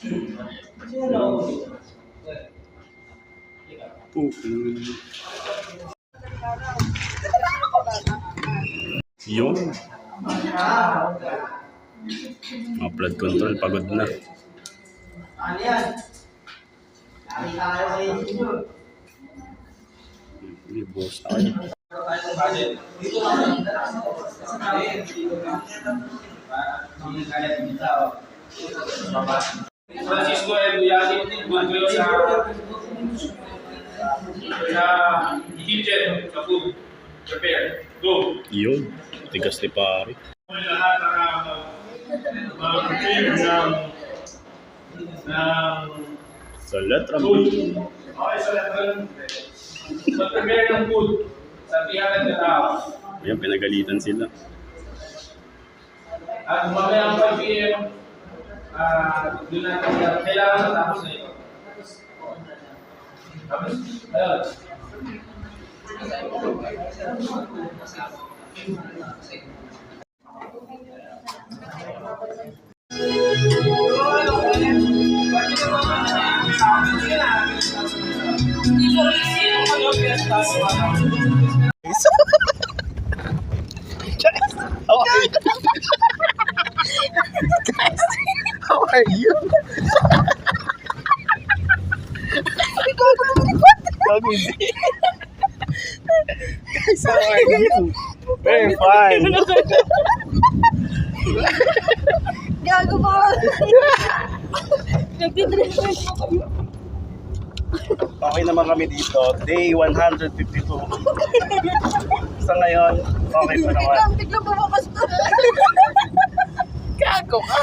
Yun. Blood control, pagod na. Hindi, boss tayo. Francisco Eduyasin, Magulo sa kitchen, sa food. Prepare. Go! Yun. Tigas ni pare. Lahat ng Sa letra food. Okay, sa letra. Mag-prepare ng food sa tiyakan na tao. Ayan, pinagalitan sila. At mamaya ang 5 p.m. Doon natin kailangan matapos na ito. Tapos, ayun. How are you? Guys, how are you? Very fine. Gago pa. Nagtitrip mo kayo. Okay naman kami dito. Day 152. Sa ngayon, okay pa naman. Biglang bumakas to. Gago ka.